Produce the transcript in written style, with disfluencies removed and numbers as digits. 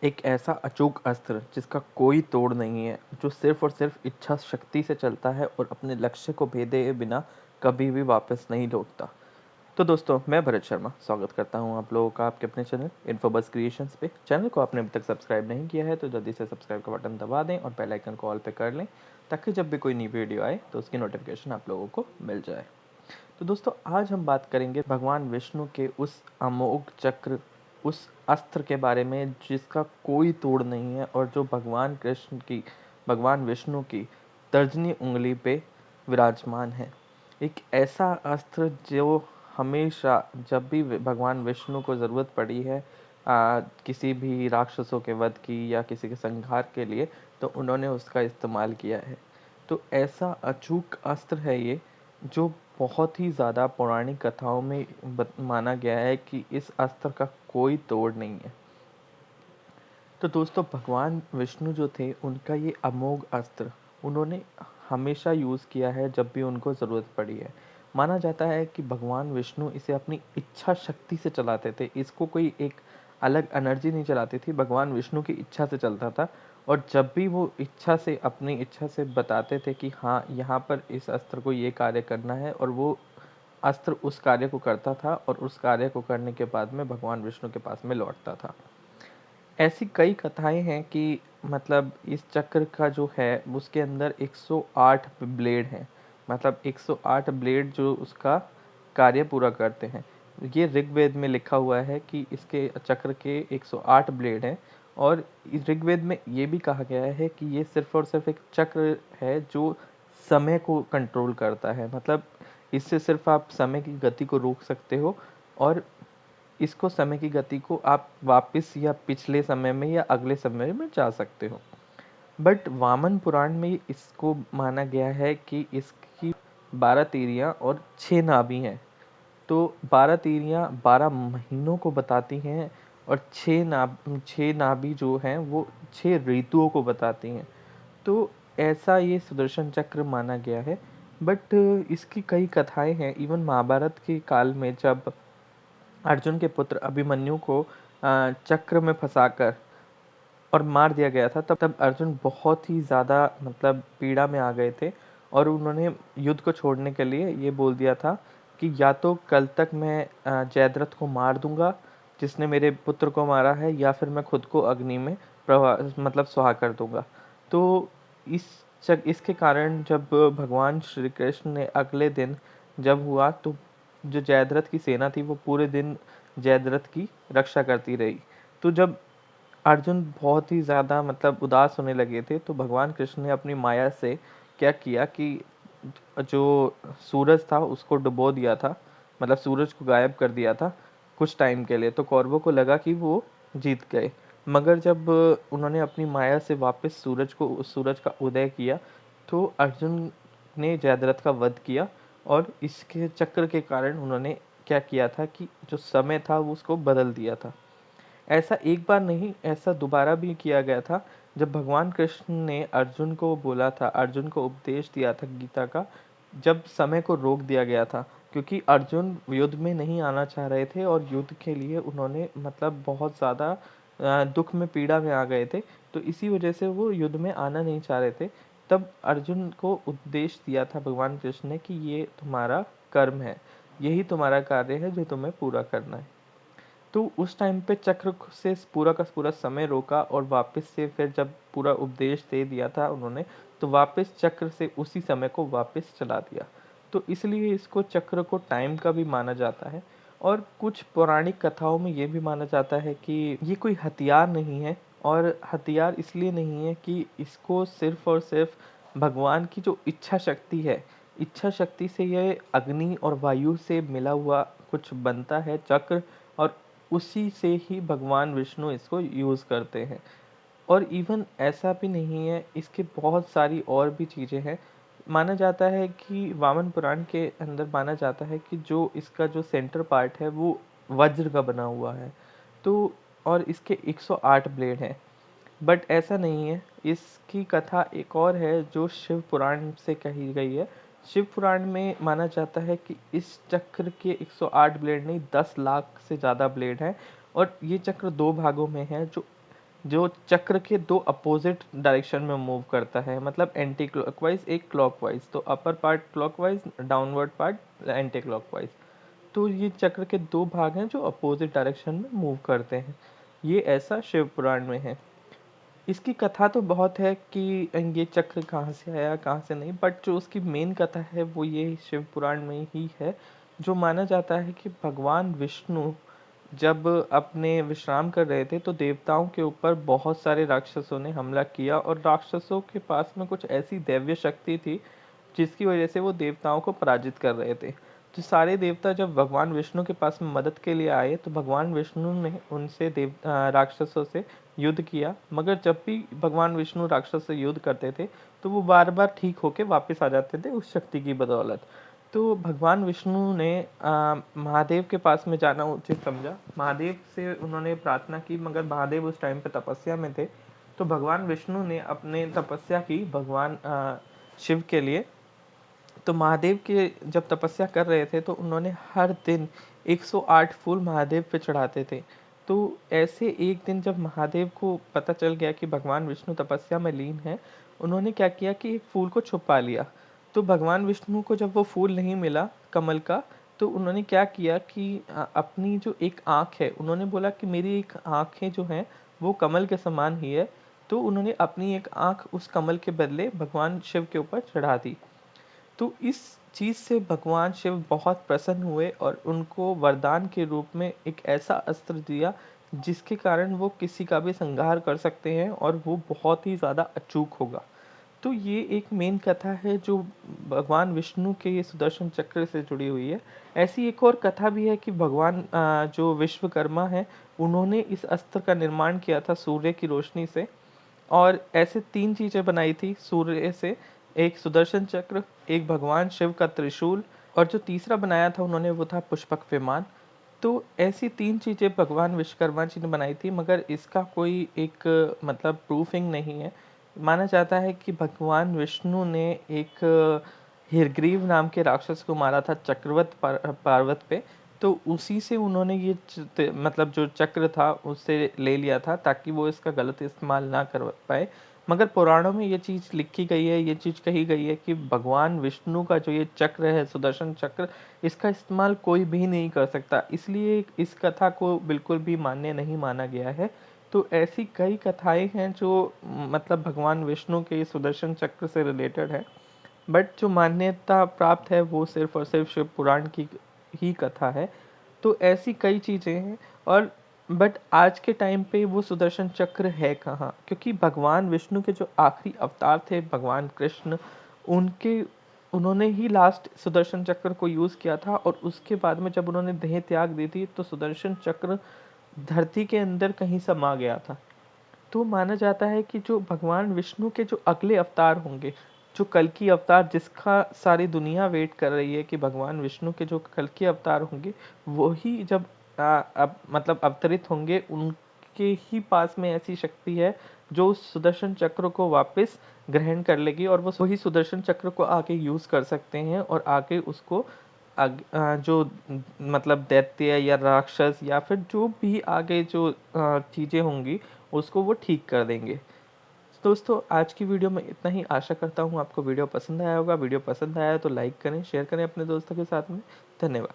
एक ऐसा अचूक अस्त्र जिसका कोई तोड़ नहीं है, जो सिर्फ और सिर्फ इच्छा शक्ति से चलता है और अपने लक्ष्य को भेदे बिना कभी भी वापस नहीं लौटता। तो दोस्तों, मैं भरत शर्मा स्वागत करता हूं आप लोगों का आपके अपने चैनल इन्फोबस क्रिएशंस पे। चैनल को आपने अभी तक सब्सक्राइब नहीं किया है तो जल्दी से सब्सक्राइब का बटन दबा दें और बेल आइकन को ऑल पे कर लें, ताकि जब भी कोई नई वीडियो आए तो उसकी नोटिफिकेशन आप लोगों को मिल जाए। तो दोस्तों, आज हम बात करेंगे भगवान विष्णु के उस अमोघ चक्र, उस अस्त्र के बारे में जिसका कोई तोड़ नहीं है और जो भगवान विष्णु की तर्जनी उंगली पे विराजमान है। एक ऐसा अस्त्र जो हमेशा जब भी भगवान विष्णु को ज़रूरत पड़ी है किसी भी राक्षसों के वध की या किसी के संहार के लिए, तो उन्होंने उसका इस्तेमाल किया है। तो ऐसा अचूक अस्त्र है ये, जो बहुत ही ज़्यादा पौराणिक कथाओं में माना गया है कि इस अस्त्र का कोई तोड़ नहीं है। तो दोस्तों, भगवान विष्णु जो थे, उनका ये अमोघ अस्त्र उन्होंने हमेशा यूज़ किया है जब भी उनको ज़रूरत पड़ी है। माना जाता है कि भगवान विष्णु इसे अपनी इच्छा शक्ति से चलाते थे। इसको कोई एक अलग एनर्जी नहीं चलाती थी, भगवान विष्णु की इच्छा से चलता था। और जब भी वो अपनी इच्छा से बताते थे कि हाँ, यहाँ पर इस अस्त्र को ये कार्य करना है, और वो अस्त्र उस कार्य को करता था और उस कार्य को करने के बाद में भगवान विष्णु के पास में लौटता था। ऐसी कई कथाएं हैं कि मतलब इस चक्र का जो है उसके अंदर 108 ब्लेड हैं। मतलब 108 ब्लेड जो उसका कार्य पूरा करते हैं। ये ऋग्वेद में लिखा हुआ है कि इसके चक्र के 108 ब्लेड हैं। और इस ऋग्वेद में ये भी कहा गया है कि ये सिर्फ और सिर्फ एक चक्र है जो समय को कंट्रोल करता है। मतलब इससे सिर्फ आप समय की गति को रोक सकते हो, और इसको समय की गति को आप वापस या पिछले समय में या अगले समय में जा सकते हो। बट वामन पुराण में इसको माना गया है कि इसकी 12 तीरियां और 6 नाभि हैं। तो 12 तीरियां 12 महीनों को बताती हैं, और 6 नाभि जो हैं वो 6 ऋतुओं को बताती हैं। तो ऐसा ये सुदर्शन चक्र माना गया है। बट इसकी कई कथाएं हैं। इवन महाभारत के काल में जब अर्जुन के पुत्र अभिमन्यु को चक्र में फंसाकर और मार दिया गया था, तब तब अर्जुन बहुत ही ज़्यादा मतलब पीड़ा में आ गए थे। और उन्होंने युद्ध को छोड़ने के लिए ये बोल दिया था कि या तो कल तक मैं जयद्रथ को मार दूंगा जिसने मेरे पुत्र को मारा है, या फिर मैं खुद को अग्नि में मतलब सुहा कर दूंगा। तो इस इसके कारण जब भगवान श्री कृष्ण ने अगले दिन जब हुआ, तो जो जयद्रथ की सेना थी वो पूरे दिन जयद्रथ की रक्षा करती रही। तो जब अर्जुन बहुत ही ज़्यादा मतलब उदास होने लगे थे, तो भगवान कृष्ण ने अपनी माया से क्या किया कि जो सूरज था उसको डुबो दिया था। मतलब सूरज को गायब कर दिया था कुछ टाइम के लिए। तो कौरवों को लगा कि वो जीत गए। मगर जब उन्होंने अपनी माया से वापस सूरज का उदय किया, तो अर्जुन ने जयद्रथ का वध किया। और इसके चक्र के कारण उन्होंने क्या किया था कि जो समय था वो उसको बदल दिया था। ऐसा एक बार नहीं, ऐसा दोबारा भी किया गया था। जब भगवान कृष्ण ने अर्जुन को बोला था, अर्जुन को उपदेश दिया था गीता का, जब समय को रोक दिया गया था, क्योंकि अर्जुन युद्ध में नहीं आना चाह रहे थे और युद्ध के लिए उन्होंने मतलब बहुत ज़्यादा दुख में पीड़ा में आ गए थे। तो इसी वजह से वो युद्ध में आना नहीं चाह रहे थे। तब अर्जुन को उपदेश दिया था भगवान कृष्ण ने कि ये तुम्हारा कर्म है, यही तुम्हारा कार्य है जो तुम्हें पूरा करना है। तो उस टाइम पे चक्र से पूरा का पूरा समय रोका, और वापस से फिर जब पूरा उपदेश दे दिया था उन्होंने, तो वापस चक्र से उसी समय को वापस चला दिया। तो इसलिए इसको चक्र को टाइम का भी माना जाता है। और कुछ पौराणिक कथाओं में ये भी माना जाता है कि ये कोई हथियार नहीं है। और हथियार इसलिए नहीं है कि इसको सिर्फ और सिर्फ भगवान की जो इच्छा शक्ति है, इच्छा शक्ति से ये अग्नि और वायु से मिला हुआ कुछ बनता है चक्र, और उसी से ही भगवान विष्णु इसको यूज़ करते हैं। और इवन ऐसा भी नहीं है, इसके बहुत सारी और भी चीज़ें हैं। माना जाता है कि वामन पुराण के अंदर माना जाता है कि जो इसका जो सेंटर पार्ट है वो वज्र का बना हुआ है। तो और इसके 108 ब्लेड हैं। बट ऐसा नहीं है, इसकी कथा एक और है जो शिव पुराण से कही गई है। शिव पुराण में माना जाता है कि इस चक्र के 108 ब्लेड नहीं, 10 लाख से ज़्यादा ब्लेड हैं। और ये चक्र दो भागों में है। जो जो चक्र के दो अपोजिट डायरेक्शन में मूव करता है, मतलब एंटी क्लॉकवाइज एक क्लॉकवाइज, तो upper part clockwise, downward part anti clockwise. तो ये चक्र के दो भाग हैं जो अपोजिट डायरेक्शन में मूव करते हैं। ये ऐसा शिव पुराण में है। इसकी कथा तो बहुत है कि ये चक्र कहाँ से आया कहाँ से नहीं, बट जो उसकी मेन कथा है वो ये शिव पुराण में ही है। जो माना जाता है कि भगवान विष्णु जब अपने विश्राम कर रहे थे तो देवताओं के ऊपर बहुत सारे राक्षसों ने हमला किया, और राक्षसों के पास में कुछ ऐसी दैव्य शक्ति थी जिसकी वजह से वो देवताओं को पराजित कर रहे थे। तो सारे देवता जब भगवान विष्णु के पास में मदद के लिए आए तो भगवान विष्णु ने उनसे राक्षसों से युद्ध किया, मगर जब भी भगवान विष्णु राक्षस से युद्ध करते थे तो वो बार बार ठीक होके वापस आ जाते थे उस शक्ति की बदौलत। तो भगवान विष्णु ने महादेव के पास में जाना उचित समझा। महादेव से उन्होंने प्रार्थना की, मगर महादेव उस टाइम पे तपस्या में थे। तो भगवान विष्णु ने अपने तपस्या की भगवान शिव के लिए। तो महादेव के जब तपस्या कर रहे थे तो उन्होंने हर दिन 108 फूल महादेव पे चढ़ाते थे। तो ऐसे एक दिन जब महादेव को पता चल गया कि भगवान विष्णु तपस्या में लीन है, उन्होंने क्या किया कि एक फूल को छुपा लिया। तो भगवान विष्णु को जब वो फूल नहीं मिला कमल का, तो उन्होंने क्या किया कि अपनी जो एक आँख है, उन्होंने बोला कि मेरी एक आँखें जो हैं वो कमल के समान ही है। तो उन्होंने अपनी एक आँख उस कमल के बदले भगवान शिव के ऊपर चढ़ा दी। तो इस चीज से भगवान शिव बहुत प्रसन्न हुए और उनको वरदान के रूप में एक ऐसा अस्त्र दिया जिसके कारण वो किसी का भी संहार कर सकते हैं और वो बहुत ही ज्यादा अचूक होगा। तो ये एक मेन कथा है जो भगवान विष्णु के ये सुदर्शन चक्र से जुड़ी हुई है। ऐसी एक और कथा भी है कि भगवान जो विश्वकर्मा है, उन्होंने इस अस्त्र का निर्माण किया था सूर्य की रोशनी से। और ऐसे तीन चीजें बनाई थी सूर्य से, एक सुदर्शन चक्र, एक भगवान शिव का त्रिशूल, और जो तीसरा बनाया था उन्होंने वो था पुष्पक विमान। तो ऐसी तीन चीजें भगवान विश्वकर्मा जी ने बनाई थी, मगर इसका कोई एक मतलब प्रूफिंग नहीं है। माना जाता है कि भगवान विष्णु ने एक हिरग्रीव नाम के राक्षस को मारा था चक्रवत पर्वत पे। तो उसी से उन्होंने ये मतलब जो चक्र था उससे ले लिया था ताकि वो इसका गलत इस्तेमाल ना कर पाए। मगर पुराणों में ये चीज लिखी गई है, ये चीज कही गई है कि भगवान विष्णु का जो ये चक्र है सुदर्शन चक्र, इसका इस्तेमाल कोई भी नहीं कर सकता, इसलिए इस कथा को बिल्कुल भी मान्य नहीं माना गया है। तो ऐसी कई कथाएं हैं जो मतलब भगवान विष्णु के सुदर्शन चक्र से रिलेटेड है, बट जो मान्यता प्राप्त है वो सिर्फ और सिर्फ शिव पुराण की ही कथा है। तो ऐसी कई चीजें हैं। और बट आज के टाइम पे वो सुदर्शन चक्र है कहाँ, क्योंकि भगवान विष्णु के जो आखिरी अवतार थे भगवान कृष्ण, उनके उन्होंने ही लास्ट सुदर्शन चक्र को यूज किया था, और उसके बाद में जब उन्होंने देह त्याग दी थी तो सुदर्शन चक्र धरती के अंदर कहीं समा गया था। तो माना जाता है कि जो भगवान विष्णु के जो अगले अवतार होंगे, जो कल्कि अवतार जिसका सारी दुनिया वेट कर रही है कि भगवान विष्णु के जो कल्कि अवतार होंगे वो ही जब अब मतलब अवतरित होंगे, उनके ही पास में ऐसी शक्ति है जो उस सुदर्शन चक्र को वापस ग्रहण कर लेगी, और वो वही सुदर्शन चक्र को आगे यूज कर सकते हैं और आगे उसको जो मतलब दैत्य या राक्षस या फिर जो भी आगे जो चीजें होंगी उसको वो ठीक कर देंगे। तो दोस्तों आज की वीडियो में इतना ही। आशा करता हूँ आपको वीडियो पसंद आया होगा। वीडियो पसंद आया तो लाइक करें, शेयर करें अपने दोस्तों के साथ में। धन्यवाद।